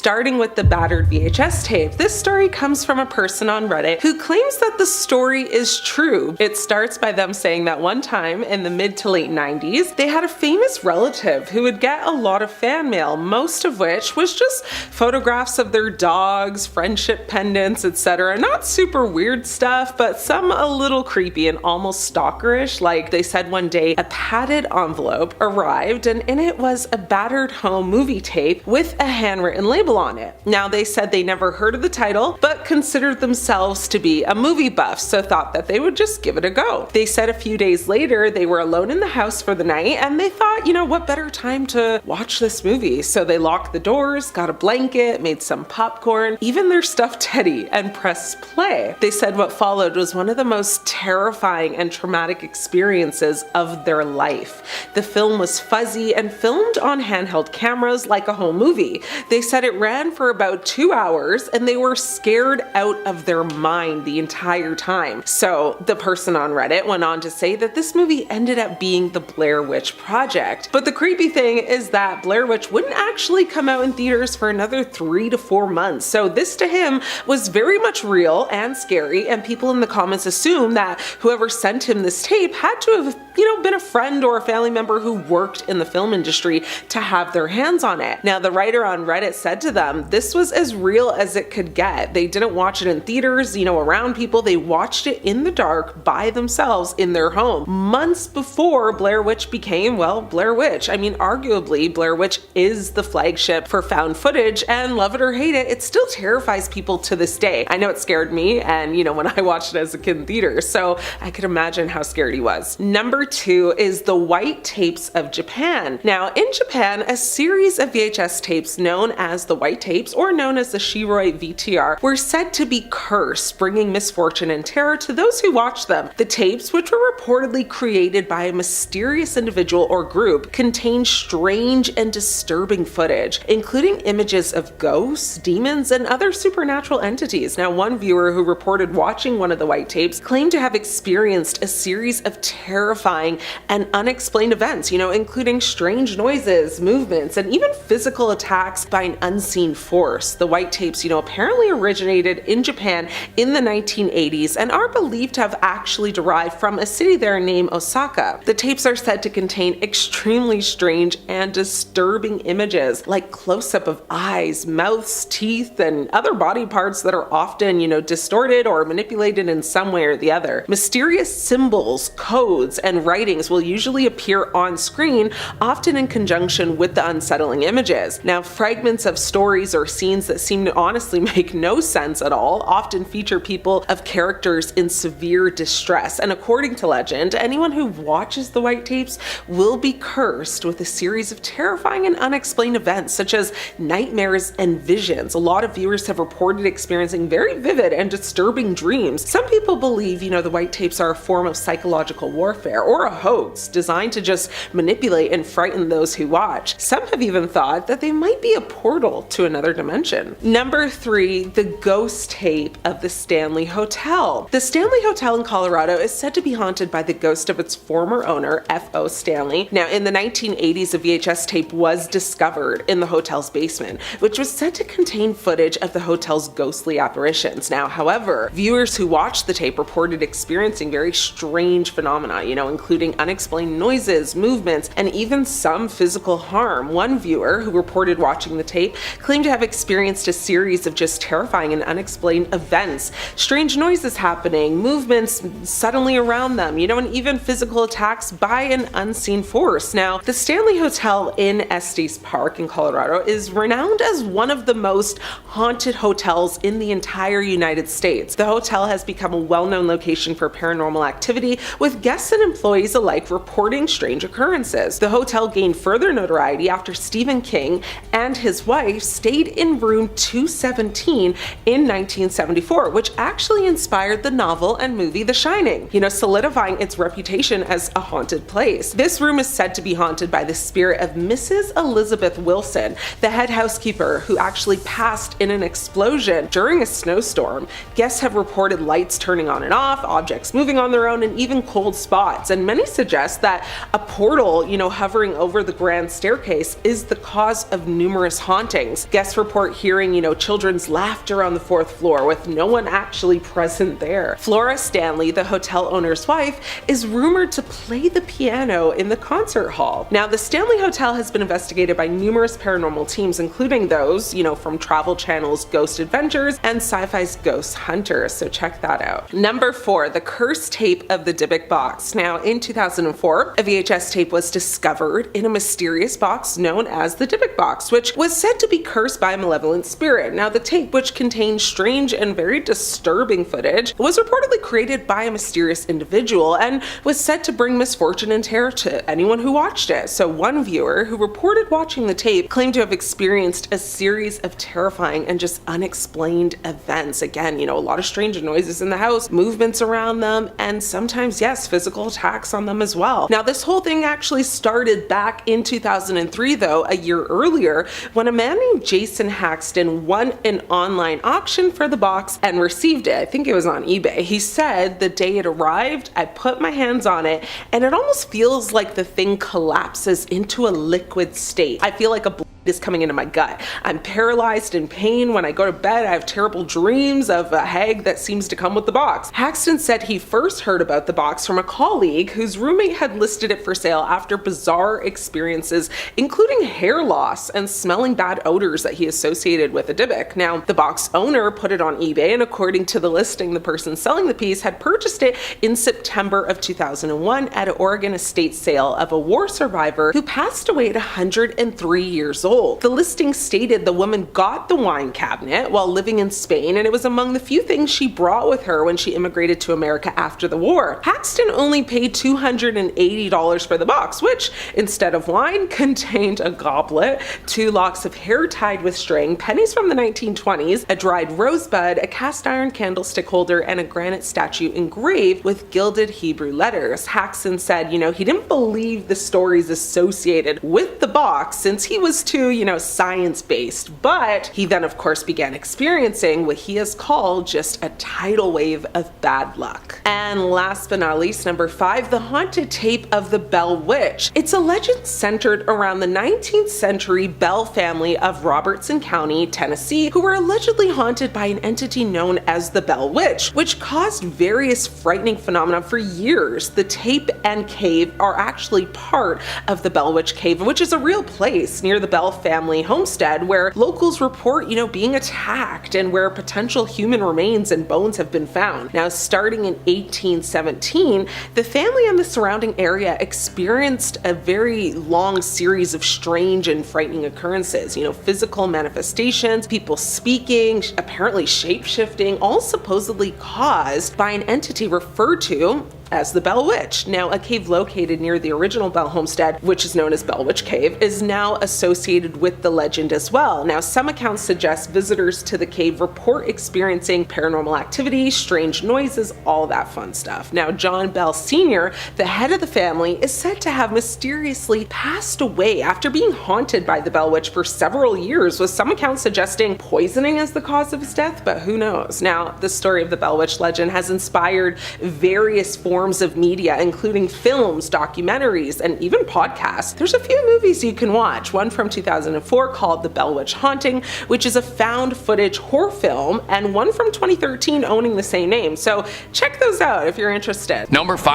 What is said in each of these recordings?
Starting with the battered VHS tape, this story comes from a person on Reddit who claims that the story is true. It starts by them saying that one time in the mid to late 90s, they had a famous relative who would get a lot of fan mail, most of which was just photographs of their dogs, friendship pendants, etc. Not super weird stuff, but some a little creepy and almost stalkerish. Like they said one day, a padded envelope arrived and in it was a battered home movie tape with a handwritten label on it. Now they said they never heard of the title, but considered themselves to be a movie buff, so thought that they would just give it a go. They said a few days later they were alone in the house for the night and they thought, you know, what better time to watch this movie? So they locked the doors, got a blanket, made some popcorn, even their stuffed teddy, and pressed play. They said what followed was one of the most terrifying and traumatic experiences of their life. The film was fuzzy and filmed on handheld cameras like a home movie. They said it ran for about 2 hours and they were scared out of their mind the entire time. So the person on Reddit went on to say that this movie ended up being the Blair Witch Project. But the creepy thing is that Blair Witch wouldn't actually come out in theaters for another 3 to 4 months. So this to him was very much real and scary, and people in the comments assume that whoever sent him this tape had to have, been a friend or a family member who worked in the film industry to have their hands on it. Now the writer on Reddit said to them, this was as real as it could get. They didn't watch it in theaters, around people. They watched it in the dark by themselves in their home, months before Blair Witch became, well, Blair Witch. I mean, arguably, Blair Witch is the flagship for found footage, and love it or hate it, it still terrifies people to this day. I know it scared me, and when I watched it as a kid in theaters, so I could imagine how scared he was. Number 2 is the white tapes of Japan. Now, in Japan, a series of VHS tapes known as the white tapes, or known as the Shiroi VTR, were said to be cursed, bringing misfortune and terror to those who watched them. The tapes, which were reportedly created by a mysterious individual or group, contained strange and disturbing footage, including images of ghosts, demons, and other supernatural entities. Now, one viewer who reported watching one of the white tapes claimed to have experienced a series of terrifying and unexplained events, including strange noises, movements, and even physical attacks by an unseen force. The white tapes, apparently originated in Japan in the 1980s and are believed to have actually derived from a city there named Osaka. The tapes are said to contain extremely strange and disturbing images like close-up of eyes, mouths, teeth, and other body parts that are often, distorted or manipulated in some way or the other. Mysterious symbols, codes, and writings will usually appear on screen, often in conjunction with the unsettling images. Now, fragments of stories or scenes that seem to honestly make no sense at all often feature people of characters in severe distress, and according to legend, anyone who watches the white tapes will be cursed with a series of terrifying and unexplained events such as nightmares and visions. A lot of viewers have reported experiencing very vivid and disturbing dreams. Some people believe, the white tapes are a form of psychological warfare or a hoax designed to just manipulate and frighten those who watch. Some have even thought that they might be a portal to another dimension. Number 3, the ghost tape of the Stanley Hotel. The Stanley Hotel in Colorado is said to be haunted by the ghost of its former owner, F.O. Stanley. Now, in the 1980s, a VHS tape was discovered in the hotel's basement, which was said to contain footage of the hotel's ghostly apparitions. Now, however, viewers who watched the tape reported experiencing very strange phenomena, including unexplained noises, movements, and even some physical harm. One viewer who reported watching the tape claimed to have experienced a series of just terrifying and unexplained events, strange noises happening, movements suddenly around them, and even physical attacks by an unseen force. Now, the Stanley Hotel in Estes Park in Colorado is renowned as one of the most haunted hotels in the entire United States. The hotel has become a well-known location for paranormal activity, with guests and employees alike reporting strange occurrences. The hotel gained further notoriety after Stephen King and his wife stayed in room 217 in 1974, which actually inspired the novel and movie The Shining, solidifying its reputation as a haunted place. This room is said to be haunted by the spirit of Mrs. Elizabeth Wilson, the head housekeeper who actually passed in an explosion during a snowstorm. Guests have reported lights turning on and off, objects moving on their own, and even cold spots. And many suggest that a portal, hovering over the grand staircase is the cause of numerous hauntings. things. Guests report hearing, children's laughter on the 4th floor with no one actually present there. Flora Stanley, the hotel owner's wife, is rumored to play the piano in the concert hall. Now, the Stanley Hotel has been investigated by numerous paranormal teams, including those, from Travel Channel's Ghost Adventures and Sci-Fi's Ghost Hunters, so check that out. Number 4, the cursed tape of the Dybbuk Box. Now, in 2004, a VHS tape was discovered in a mysterious box known as the Dybbuk Box, which was said to be cursed by a malevolent spirit. Now, the tape, which contained strange and very disturbing footage, was reportedly created by a mysterious individual and was said to bring misfortune and terror to anyone who watched it. So one viewer who reported watching the tape claimed to have experienced a series of terrifying and just unexplained events. Again, a lot of strange noises in the house, movements around them, and sometimes, yes, physical attacks on them as well. Now, this whole thing actually started back in 2003, though, a year earlier, when a man named Jason Haxton won an online auction for the box and received it. I think it was on eBay. He said, "The day it arrived, I put my hands on it, and it almost feels like the thing collapses into a liquid state. I feel like a is coming into my gut. I'm paralyzed in pain. When I go to bed, I have terrible dreams of a hag that seems to come with the box." Haxton said he first heard about the box from a colleague whose roommate had listed it for sale after bizarre experiences, including hair loss and smelling bad odors that he associated with a Dybbuk. Now, the box owner put it on eBay, and according to the listing, the person selling the piece had purchased it in September of 2001 at an Oregon estate sale of a war survivor who passed away at 103 years old. The listing stated the woman got the wine cabinet while living in Spain, and it was among the few things she brought with her when she immigrated to America after the war. Haxton only paid $280 for the box, which, instead of wine, contained a goblet, 2 locks of hair tied with string, pennies from the 1920s, a dried rosebud, a cast iron candlestick holder, and a granite statue engraved with gilded Hebrew letters. Haxton said, he didn't believe the stories associated with the box since he was too, science-based, but he then of course began experiencing what he has called just a tidal wave of bad luck. And last but not least, number 5, the haunted tape of the Bell Witch. It's a legend centered around the 19th century Bell family of Robertson County, Tennessee, who were allegedly haunted by an entity known as the Bell Witch, which caused various frightening phenomena for years. The tape and cave are actually part of the Bell Witch Cave, which is a real place near the Bell family homestead where locals report, being attacked and where potential human remains and bones have been found. Now, starting in 1817, the family and the surrounding area experienced a very long series of strange and frightening occurrences, physical manifestations, people speaking, apparently shape-shifting, all supposedly caused by an entity referred to as the Bell Witch. Now, a cave located near the original Bell homestead, which is known as Bell Witch Cave, is now associated with the legend as well. Now, some accounts suggest visitors to the cave report experiencing paranormal activity, strange noises, all that fun stuff. Now, John Bell Sr., the head of the family, is said to have mysteriously passed away after being haunted by the Bell Witch for several years, with some accounts suggesting poisoning as the cause of his death, but who knows? Now, the story of the Bell Witch legend has inspired various forms of media, including films, documentaries, and even podcasts. There's a few movies you can watch, one from 2004 called The Bell Witch Haunting, which is a found footage horror film, and one from 2013 owning the same name. So check those out if you're interested. Number 5,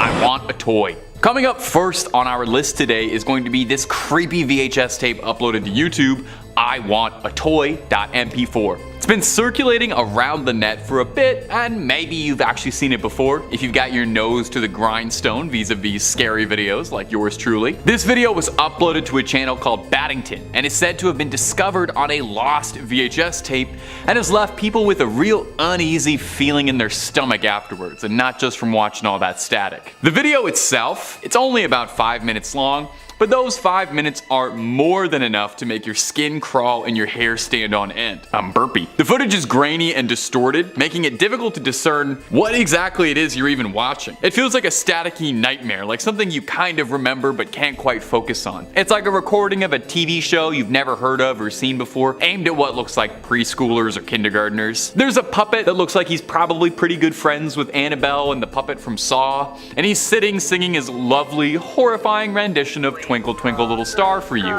I want a toy. Coming up first on our list today is going to be this creepy VHS tape uploaded to YouTube, I Want a Toy.mp4. It's been circulating around the net for a bit, and maybe you've actually seen it before if you've got your nose to the grindstone vis-a-vis scary videos like yours truly. This video was uploaded to a channel called Baddington and is said to have been discovered on a lost VHS tape and has left people with a real uneasy feeling in their stomach afterwards, and not just from watching all that static. The video itself, it's only about 5 minutes long, but those 5 minutes are more than enough to make your skin crawl and your hair stand on end. I'm burpy. The footage is grainy and distorted, making it difficult to discern what exactly it is you're even watching. It feels like a staticky nightmare, like something you kind of remember but can't quite focus on. It's like a recording of a TV show you've never heard of or seen before, aimed at what looks like preschoolers or kindergartners. There's a puppet that looks like he's probably pretty good friends with Annabelle and the puppet from Saw, and he's singing his lovely, horrifying rendition of Twinkle Twinkle Little Star for You.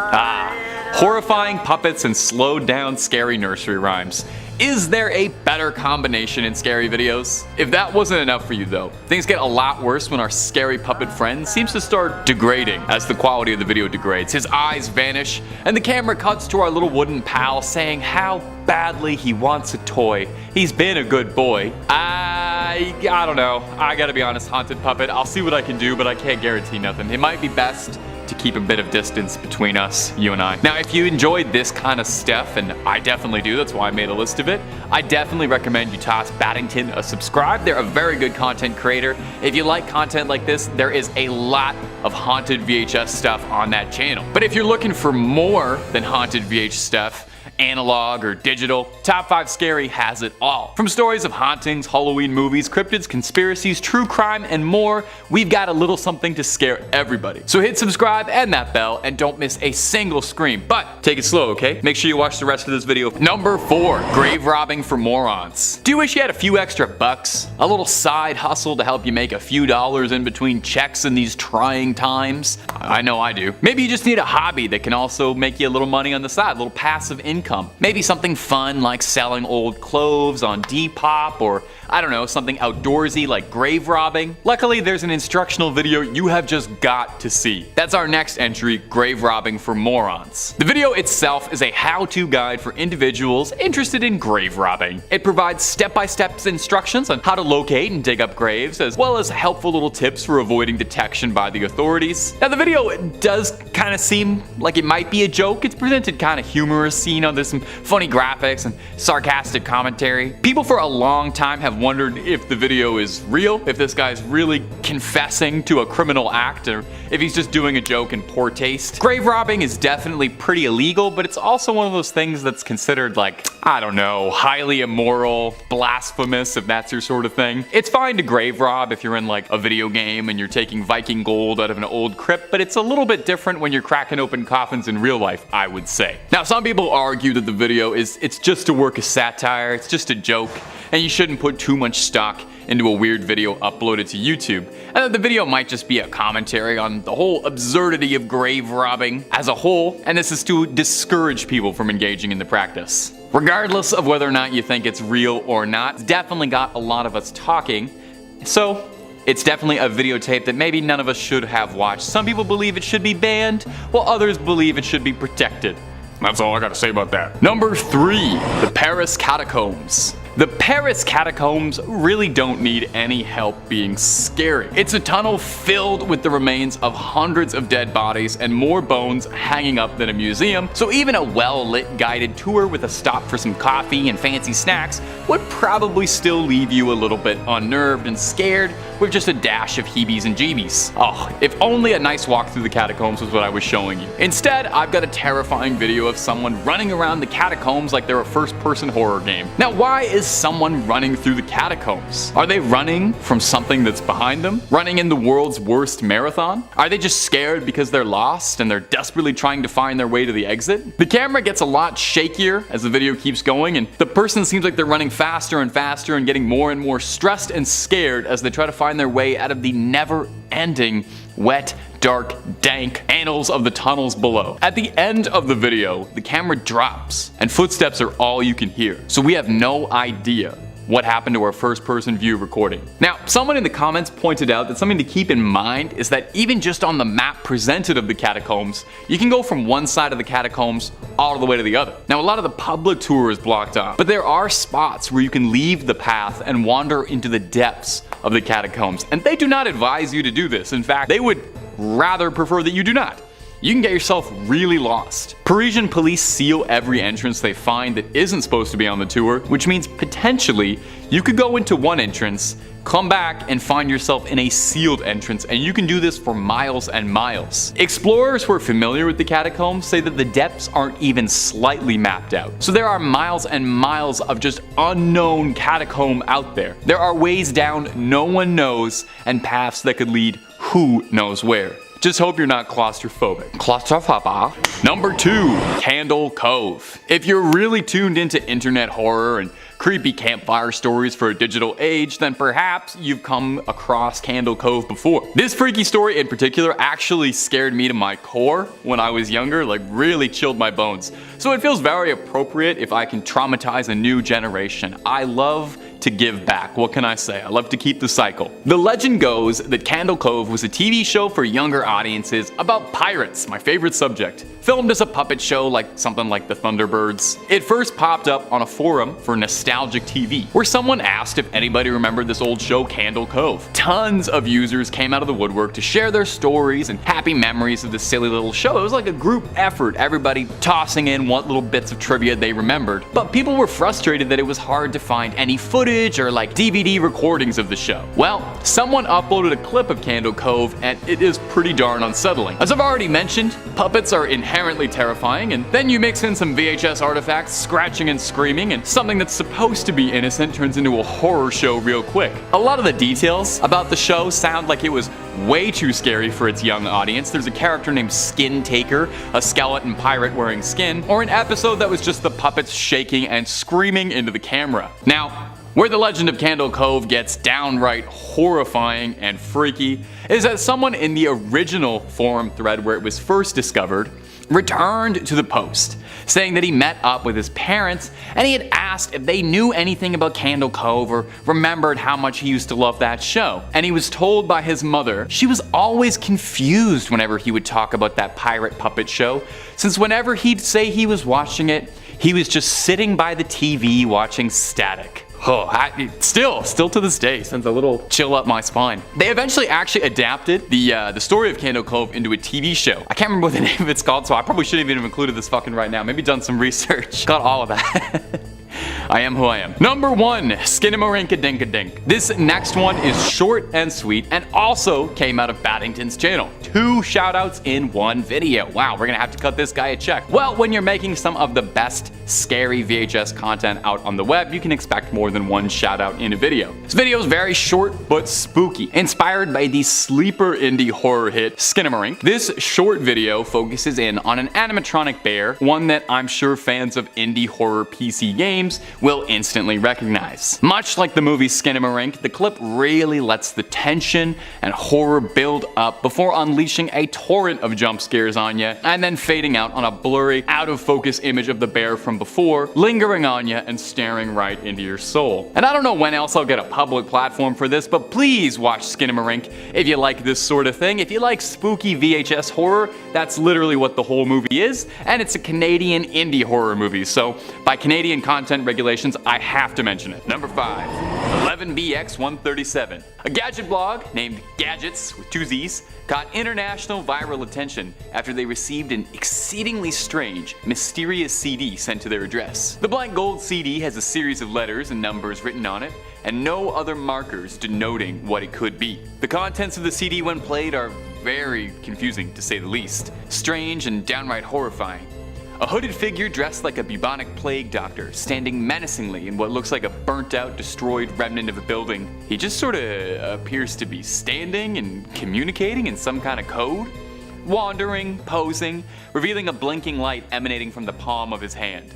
Horrifying puppets and slowed down scary nursery rhymes. Is there a better combination in scary videos? If that wasn't enough for you though, things get a lot worse when our scary puppet friend seems to start degrading as the quality of the video degrades. His eyes vanish, and the camera cuts to our little wooden pal saying how badly he wants a toy. He's been a good boy. I don't know. I gotta be honest, Haunted Puppet, I'll see what I can do, but I can't guarantee nothing. It might be best to keep a bit of distance between us, you and I. Now, if you enjoyed this kind of stuff, and I definitely do, that's why I made a list of it, I definitely recommend you toss Battington a subscribe. They're a very good content creator. If you like content like this, there is a lot of haunted VHS stuff on that channel. But if you're looking for more than haunted VH stuff, analog or digital, Top 5 Scary has it all. From stories of hauntings, Halloween movies, cryptids, conspiracies, true crime, and more, we've got a little something to scare everybody. So hit subscribe and that bell and don't miss a single scream. But take it slow, okay? Make sure you watch the rest of this video. Number 4, grave robbing for morons. Do you wish you had a few extra bucks? A little side hustle to help you make a few dollars in between checks in these trying times? I know I do. Maybe you just need a hobby that can also make you a little money on the side, a little passive income. Maybe something fun like selling old clothes on Depop, or I don't know, something outdoorsy like grave robbing. Luckily, there's an instructional video you have just got to see. That's our next entry, grave robbing for morons. The video itself is a how-to guide for individuals interested in grave robbing. It provides step-by-step instructions on how to locate and dig up graves, as well as helpful little tips for avoiding detection by the authorities. Now, the video does kind of seem like it might be a joke. It's presented kind of humorous, you know, there's some funny graphics and sarcastic commentary. People for a long time have wondered if the video is real, if this guy's really confessing to a criminal act, or if he's just doing a joke in poor taste. Grave robbing is definitely pretty illegal, but it's also one of those things that's considered like, I don't know, highly immoral, blasphemous, if that's your sort of thing. It's fine to grave rob if you're in like a video game and you're taking Viking gold out of an old crypt, but it's a little bit different when you're cracking open coffins in real life, I would say. Now, some people argue that the video it's just a work of satire, it's just a joke, and you shouldn't put too much stock into a weird video uploaded to YouTube, and that the video might just be a commentary on the whole absurdity of grave robbing as a whole, and this is to discourage people from engaging in the practice. Regardless of whether or not you think it's real or not, it's definitely got a lot of us talking, so it's definitely a videotape that maybe none of us should have watched. Some people believe it should be banned, while others believe it should be protected. That's all I gotta say about that. Number 3, the Paris catacombs. The Paris catacombs really don't need any help being scary. It's a tunnel filled with the remains of hundreds of dead bodies and more bones hanging up than a museum, so even a well-lit guided tour with a stop for some coffee and fancy snacks would probably still leave you a little bit unnerved and scared with just a dash of heebies and jeebies. Oh, if only a nice walk through the catacombs was what I was showing you. Instead, I've got a terrifying video of someone running around the catacombs like they're a first-person horror game. Now, why is someone running through the catacombs? Are they running from something that's behind them? Running in the world's worst marathon? Are they just scared because they're lost and they're desperately trying to find their way to the exit? The camera gets a lot shakier as the video keeps going, and the person seems like they're running faster and faster and getting more and more stressed and scared as they try to find their way out of the never-ending, wet, dark, dank annals of the tunnels below. At the end of the video, the camera drops and footsteps are all you can hear. So we have no idea what happened to our first-person view recording. Now, someone in the comments pointed out that something to keep in mind is that even just on the map presented of the catacombs, you can go from one side of the catacombs all the way to the other. Now, a lot of the public tour is blocked off, but there are spots where you can leave the path and wander into the depths of the catacombs, and they do not advise you to do this. In fact, they would rather prefer that you do not. You can get yourself really lost. Parisian police seal every entrance they find that isn't supposed to be on the tour, which means potentially you could go into one entrance, come back and find yourself in a sealed entrance, and you can do this for miles and miles. Explorers who are familiar with the catacombs say that the depths aren't even slightly mapped out. So there are miles and miles of just unknown catacomb out there. There are ways down no one knows and paths that could lead who knows where. Just hope you're not claustrophobic. Claustrophobic. Number 2, Candle Cove. If you're really tuned into internet horror and creepy campfire stories for a digital age, then perhaps you've come across Candle Cove before. This freaky story in particular actually scared me to my core when I was younger, like really chilled my bones. So it feels very appropriate if I can traumatize a new generation. I love to give back. What can I say? I love to keep the cycle. The legend goes that Candle Cove was a TV show for younger audiences about pirates, my favorite subject, filmed as a puppet show like something like the Thunderbirds. It first popped up on a forum for nostalgic TV, where someone asked if anybody remembered this old show Candle Cove. Tons of users came out of the woodwork to share their stories and happy memories of this silly little show. It was like a group effort, everybody tossing in what little bits of trivia they remembered. But people were frustrated that it was hard to find any footage or like DVD recordings of the show. Well, someone uploaded a clip of Candle Cove and it is pretty darn unsettling. As I've already mentioned, puppets are inherently terrifying, and then you mix in some VHS artifacts, scratching and screaming, and something that's supposed to be innocent turns into a horror show real quick. A lot of the details about the show sound like it was way too scary for its young audience. There's a character named Skin Taker, a skeleton pirate wearing skin, or an episode that was just the puppets shaking and screaming into the camera. Now, where the legend of Candle Cove gets downright horrifying and freaky is that someone in the original forum thread where it was first discovered returned to the post, saying that he met up with his parents and he had asked if they knew anything about Candle Cove or remembered how much he used to love that show. And he was told by his mother she was always confused whenever he would talk about that pirate puppet show, since whenever he'd say he was watching it, he was just sitting by the TV watching static. Oh, still to this day sends a little chill up my spine. They eventually actually adapted the story of Candle Cove into a TV show. I can't remember what the name of it's called, so I probably shouldn't even have included this fucking right now. Maybe done some research. Got all of that. I am who I am. Number 1, Skinnamarink-a-dink-a-dink. This next one is short and sweet and also came out of Baddington's channel. 2 shoutouts in one video. Wow, we're gonna have to cut this guy a check. Well, when you're making some of the best scary VHS content out on the web, you can expect more than one shoutout in a video. This video is very short but spooky, inspired by the sleeper indie horror hit Skinnamarink. This short video focuses in on an animatronic bear, one that I'm sure fans of indie horror PC games will instantly recognize. Much like the movie Skinnamarink, the clip really lets the tension and horror build up before unleashing a torrent of jump scares on you and then fading out on a blurry, out of focus image of the bear from before, lingering on you and staring right into your soul. And I don't know when else I'll get a public platform for this, but please watch Skinnamarink if you like this sort of thing. If you like spooky VHS horror, that's literally what the whole movie is, and it's a Canadian indie horror movie, so by Canadian content regulations, I have to mention it. Number 5, 11BX137. A gadget blog named Gadgets with 2 Z's got international viral attention after they received an exceedingly strange, mysterious CD sent to their address. The blank gold CD has a series of letters and numbers written on it, and no other markers denoting what it could be. The contents of the CD when played are very confusing to say the least, strange and downright horrifying. A hooded figure dressed like a bubonic plague doctor, standing menacingly in what looks like a burnt-out, destroyed remnant of a building. He just sorta appears to be standing and communicating in some kind of code. Wandering, posing, revealing a blinking light emanating from the palm of his hand.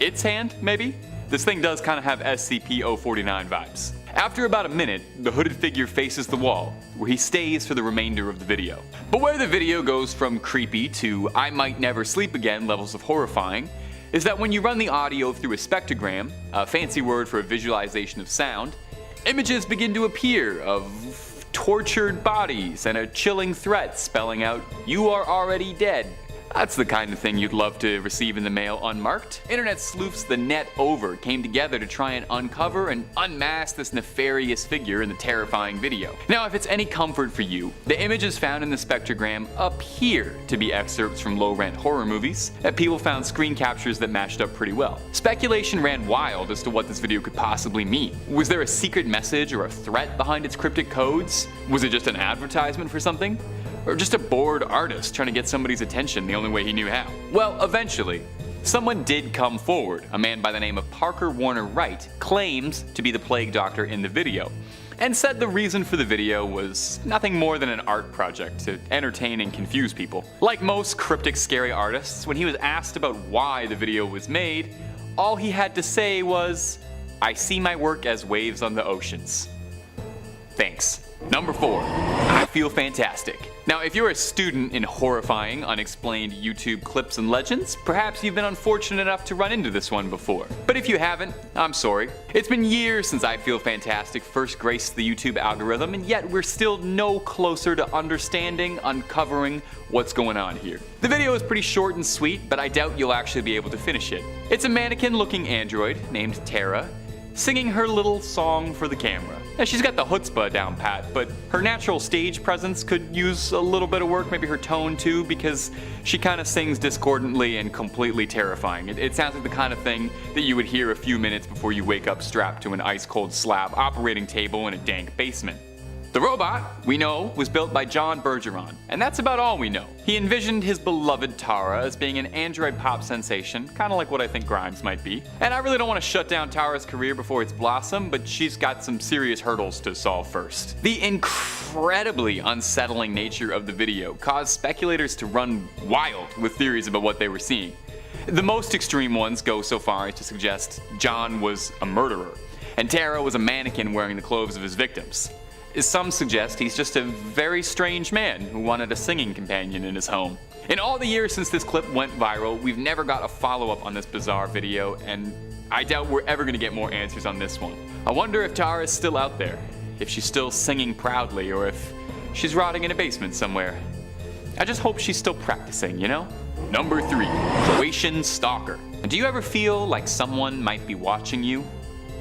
Its hand, maybe? This thing does kind of have SCP-049 vibes. After about a minute, the hooded figure faces the wall, where he stays for the remainder of the video. But where the video goes from creepy to I might never sleep again levels of horrifying is that when you run the audio through a spectrogram, a fancy word for a visualization of sound, images begin to appear of tortured bodies and a chilling threat spelling out, "You are already dead." That's the kind of thing you'd love to receive in the mail unmarked. Internet sleuths the net over came together to try and uncover and unmask this nefarious figure in the terrifying video. Now, if it's any comfort for you, the images found in the spectrogram appear to be excerpts from low-rent horror movies, that people found screen captures that matched up pretty well. Speculation ran wild as to what this video could possibly mean. Was there a secret message or a threat behind its cryptic codes? Was it just an advertisement for something? Or just a bored artist trying to get somebody's attention the only way he knew how? Well, eventually, someone did come forward. A man by the name of Parker Warner Wright claims to be the plague doctor in the video. and said the reason for the video was nothing more than an art project to entertain and confuse people. Like most cryptic scary artists, when he was asked about why the video was made, all he had to say was, "I see my work as waves on the oceans." Thanks. Number 4. I feel fantastic. Now, if you're a student in horrifying, unexplained YouTube clips and legends, perhaps you've been unfortunate enough to run into this one before. But if you haven't, I'm sorry. It's been years since I Feel Fantastic first graced the YouTube algorithm, and yet we're still no closer to understanding, uncovering what's going on here. The video is pretty short and sweet, but I doubt you'll actually be able to finish it. It's a mannequin-looking android named Tara, singing her little song for the camera. Now, she's got the chutzpah down pat, but her natural stage presence could use a little bit of work, maybe her tone too, because she kind of sings discordantly and completely terrifying. It sounds like the kind of thing that you would hear a few minutes before you wake up strapped to an ice-cold slab operating table in a dank basement. The robot, we know, was built by John Bergeron, and that's about all we know. He envisioned his beloved Tara as being an android pop sensation, kind of like what I think Grimes might be. And I really don't want to shut down Tara's career before it's blossomed, but she's got some serious hurdles to solve first. The incredibly unsettling nature of the video caused speculators to run wild with theories about what they were seeing. The most extreme ones go so far as to suggest John was a murderer, and Tara was a mannequin wearing the clothes of his victims. Some suggest he's just a very strange man who wanted a singing companion in his home. In all the years since this clip went viral, we've never got a follow-up on this bizarre video, and I doubt we're ever going to get more answers on this one. I wonder if Tara is still out there, if she's still singing proudly, or if she's rotting in a basement somewhere. I just hope she's still practicing, you know? Number 3. Croatian stalker. Do you ever feel like someone might be watching you?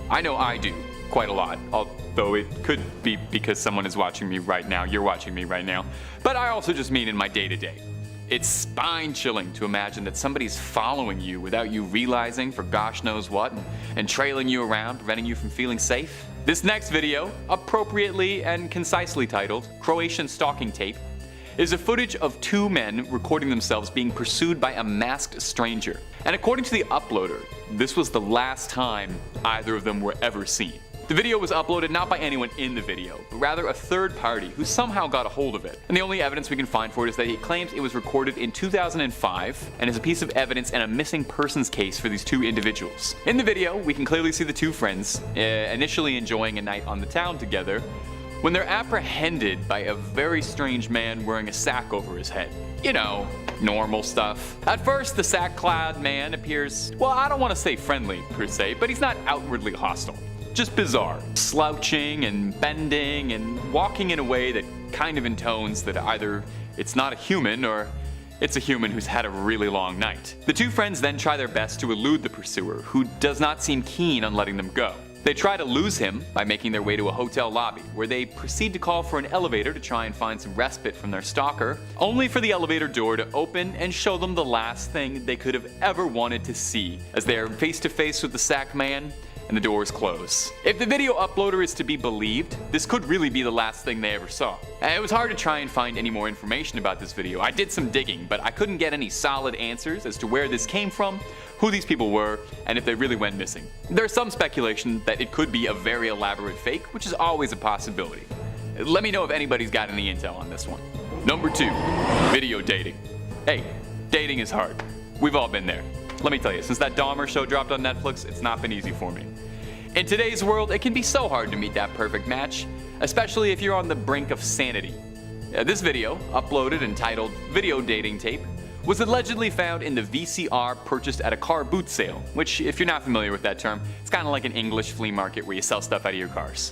I know I do. Quite a lot, although it could be because someone is watching me right now, you're watching me right now, but I also just mean in my day-to-day. It's spine-chilling to imagine that somebody's following you without you realizing for gosh knows what, and trailing you around, preventing you from feeling safe. This next video, appropriately and concisely titled Croatian Stalking Tape, is a footage of 2 men recording themselves being pursued by a masked stranger. And according to the uploader, this was the last time either of them were ever seen. The video was uploaded not by anyone in the video, but rather a third party who somehow got a hold of it. And the only evidence we can find for it is that he claims it was recorded in 2005 and is a piece of evidence in a missing persons case for these 2 individuals. In the video, we can clearly see the 2 friends, initially enjoying a night on the town together, when they're apprehended by a very strange man wearing a sack over his head. You know, normal stuff. At first, the sack-clad man appears, well, I don't want to say friendly per se, but he's not outwardly hostile. Just bizarre, slouching and bending and walking in a way that kind of intones that either it's not a human or it's a human who's had a really long night. The 2 friends then try their best to elude the pursuer, who does not seem keen on letting them go. They try to lose him by making their way to a hotel lobby, where they proceed to call for an elevator to try and find some respite from their stalker, only for the elevator door to open and show them the last thing they could have ever wanted to see, as they are face to face with the sack man and the doors close. If the video uploader is to be believed, this could really be the last thing they ever saw. It was hard to try and find any more information about this video. I did some digging, but I couldn't get any solid answers as to where this came from, who these people were, and if they really went missing. There's some speculation that it could be a very elaborate fake, which is always a possibility. Let me know if anybody's got any intel on this one. Number 2, video dating. Hey, dating is hard. We've all been there. Let me tell you, since that Dahmer show dropped on Netflix, it's not been easy for me. In today's world, it can be so hard to meet that perfect match, especially if you're on the brink of sanity. This video, uploaded and titled Video Dating Tape, was allegedly found in the VCR purchased at a car boot sale, which, if you're not familiar with that term, it's kind of like an English flea market where you sell stuff out of your cars.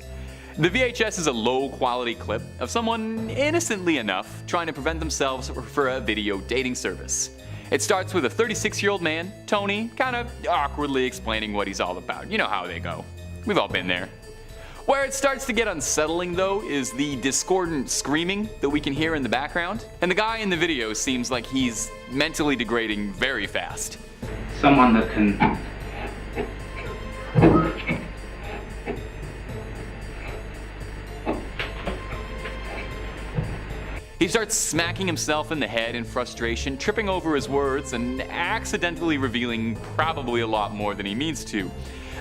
The VHS is a low-quality clip of someone innocently enough trying to prevent themselves for a video dating service. It starts with a 36-year-old man, Tony, kind of awkwardly explaining what he's all about. You know how they go. We've all been there. Where it starts to get unsettling, though, is the discordant screaming that we can hear in the background. And the guy in the video seems like he's mentally degrading very fast. Someone that can... He starts smacking himself in the head in frustration, tripping over his words, and accidentally revealing probably a lot more than he means to.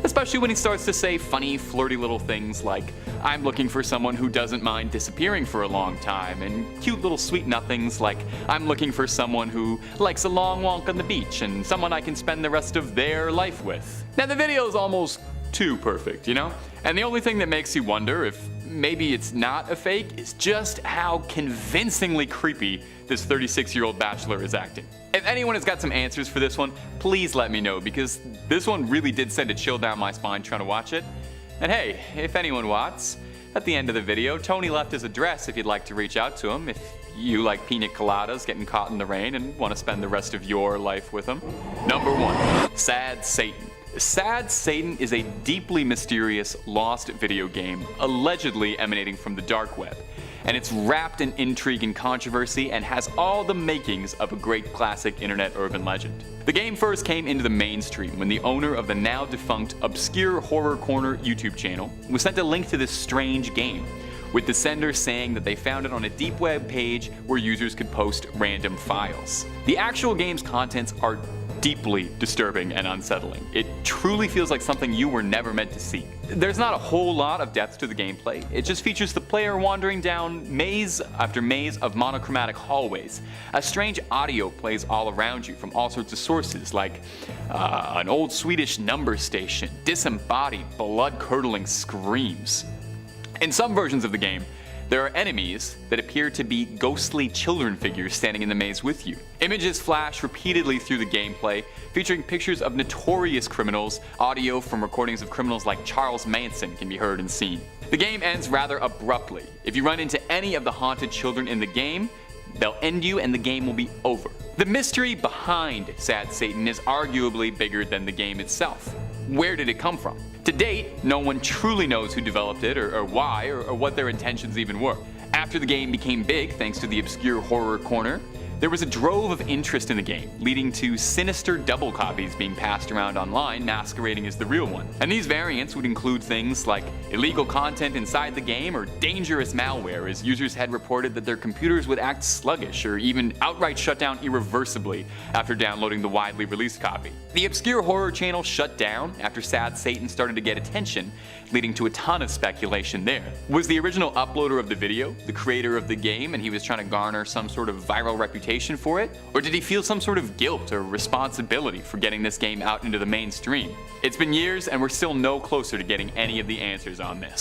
especially when he starts to say funny, flirty little things like, "I'm looking for someone who doesn't mind disappearing for a long time," and cute little sweet nothings like, "I'm looking for someone who likes a long walk on the beach and someone I can spend the rest of their life with." Now the video is almost too perfect, you know? And the only thing that makes you wonder if maybe it's not a fake is just how convincingly creepy this 36-year-old bachelor is acting. If anyone has got some answers for this one, please let me know, because this one really did send a chill down my spine trying to watch it. And hey, if anyone wants, at the end of the video, Tony left his address if you'd like to reach out to him if you like pina coladas getting caught in the rain and want to spend the rest of your life with him. Number 1. Sad Satan. Sad Satan is a deeply mysterious, lost video game allegedly emanating from the dark web, and it's wrapped in intrigue and controversy and has all the makings of a great classic internet urban legend. The game first came into the mainstream when the owner of the now defunct Obscure Horror Corner YouTube channel was sent a link to this strange game, with the sender saying that they found it on a deep web page where users could post random files. The actual game's contents are deeply disturbing and unsettling. It truly feels like something you were never meant to see. There's not a whole lot of depth to the gameplay. It just features the player wandering down maze after maze of monochromatic hallways. A strange audio plays all around you from all sorts of sources, like an old Swedish number station, disembodied, blood-curdling screams. In some versions of the game, there are enemies that appear to be ghostly children figures standing in the maze with you. Images flash repeatedly through the gameplay, featuring pictures of notorious criminals. Audio from recordings of criminals like Charles Manson can be heard and seen. The game ends rather abruptly. If you run into any of the haunted children in the game, they'll end you and the game will be over. The mystery behind Sad Satan is arguably bigger than the game itself. Where did it come from? To date, no one truly knows who developed it or why or what their intentions even were. After the game became big thanks to the Obscure Horror Corner, there was a drove of interest in the game, leading to sinister double copies being passed around online masquerading as the real one. And these variants would include things like illegal content inside the game or dangerous malware, as users had reported that their computers would act sluggish or even outright shut down irreversibly after downloading the widely released copy. The Obscure Horror channel shut down after Sad Satan started to get attention, leading to a ton of speculation there. Was the original uploader of the video the creator of the game and he was trying to garner some sort of viral reputation for it? Or did he feel some sort of guilt or responsibility for getting this game out into the mainstream? It's been years and we're still no closer to getting any of the answers on this.